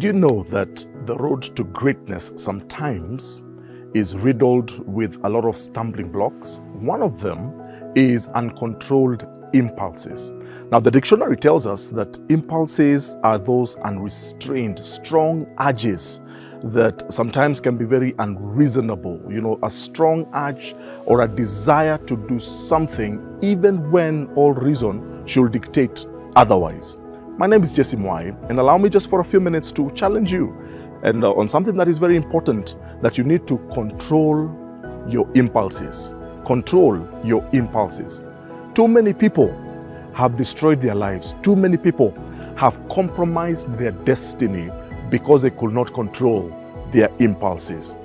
Did you know that the road to greatness sometimes is riddled with a lot of stumbling blocks? One of them is uncontrolled impulses. Now, the dictionary tells us that impulses are those unrestrained, strong urges that sometimes can be very unreasonable. You know, a strong urge or a desire to do something even when all reason should dictate otherwise. My name is Mwai, and allow me just for a few minutes to challenge you and on something that is very important, that you need to control your impulses. Control your impulses. Too many people have destroyed their lives. Too many people have compromised their destiny because they could not control their impulses.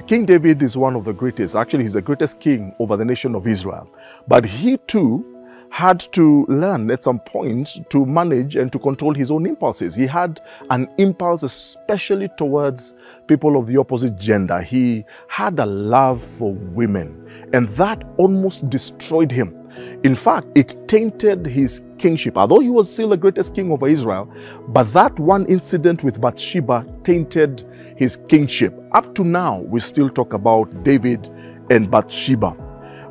King David is one of the greatest. Actually, he's the greatest king over the nation of Israel. But he too had to learn at some point to manage and to control his own impulses. He had an impulse especially towards people of the opposite gender. He had a love for women, and that almost destroyed him. In fact, it tainted his kingship. Although he was still the greatest king over Israel, but that one incident with Bathsheba tainted his kingship. Up to now, we still talk about David and Bathsheba.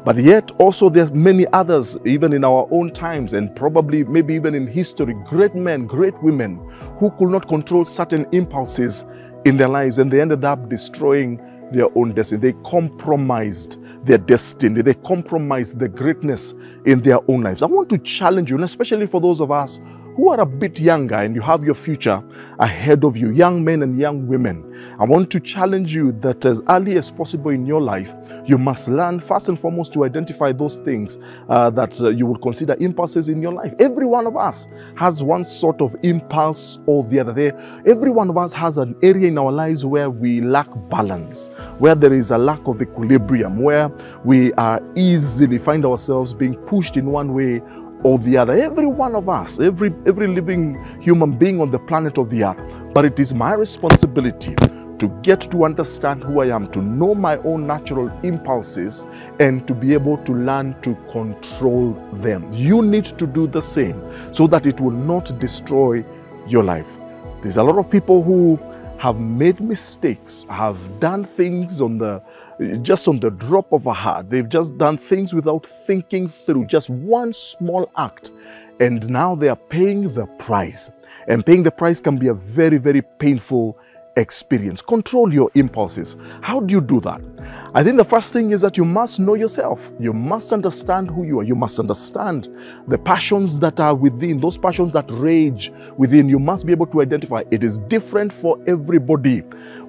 But yet also there's many others, even in our own times and probably maybe even in history, great men, great women who could not control certain impulses in their lives, and they ended up destroying their own destiny. They compromised their destiny. They compromised the greatness in their own lives. I want to challenge you, and especially for those of us who are a bit younger and you have your future ahead of you, young men and young women. I want to challenge you that as early as possible in your life, you must learn first and foremost to identify those things that you would consider impulses in your life. Every one of us has one sort of impulse or the other. Every one of us has an area in our lives where we lack balance, where there is a lack of equilibrium, where we are easily find ourselves being pushed in one way or the other. Every one of us, every living human being on the planet of the earth. But it is my responsibility to get to understand who I am, to know my own natural impulses, and to be able to learn to control them. You need to do the same so that it will not destroy your life. There's a lot of people who have made mistakes, have done things just on the drop of a hat. They've just done things without thinking through, just one small act. And now they are paying the price. And paying the price can be a very, very painful experience. Control your impulses. How do you do that? I think the first thing is that you must know yourself. You must understand who you are. You must understand the passions that are within, those passions that rage within. You must be able to identify. It is different for everybody.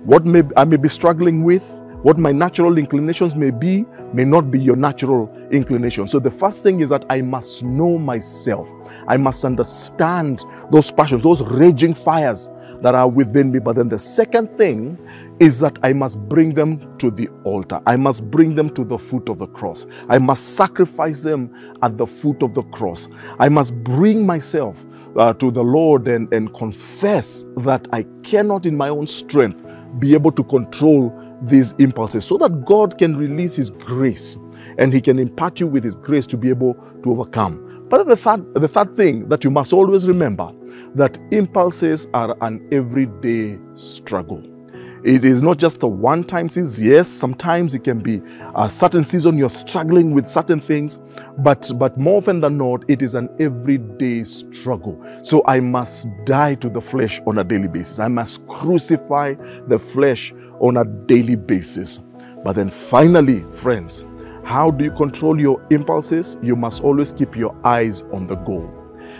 What I may be struggling with, what my natural inclinations may be, may not be your natural inclination. So the first thing is that I must know myself. I must understand those passions, those raging fires that are within me. But then the second thing is that I must bring them to the altar. I must bring them to the foot of the cross. I must sacrifice them at the foot of the cross. I must bring myself to the Lord and confess that I cannot in my own strength be able to control these impulses, so that God can release His grace and He can impart you with His grace to be able to overcome. But the third thing that you must always remember, that impulses are an everyday struggle. It is not just a one-time season. Yes, sometimes it can be a certain season you're struggling with certain things, but more often than not, it is an everyday struggle. So I must die to the flesh on a daily basis. I must crucify the flesh on a daily basis. But then finally, friends, how do you control your impulses? You must always keep your eyes on the goal.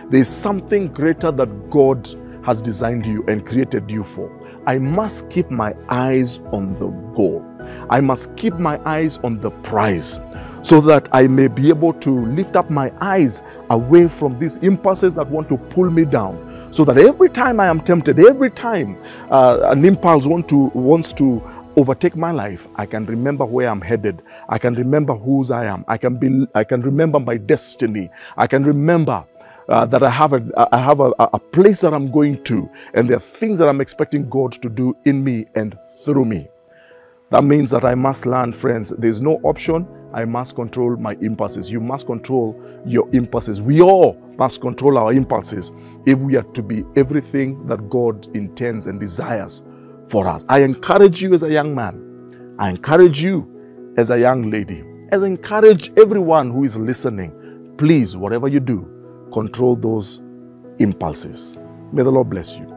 There is something greater that God has designed you and created you for. I must keep my eyes on the goal. I must keep my eyes on the prize, so that I may be able to lift up my eyes away from these impulses that want to pull me down, so that every time I am tempted, every time an impulse wants to overtake my life, I can remember where I'm headed. I can remember whose I am. I can remember my destiny. I can remember that I have a place that I'm going to, and there are things that I'm expecting God to do in me and through me. That means that I must learn, friends. There's no option. I must control my impulses. You must control your impulses. We all must control our impulses if we are to be everything that God intends and desires for us. I encourage you as a young man. I encourage you as a young lady. As I encourage everyone who is listening, please, whatever you do, control those impulses. May the Lord bless you.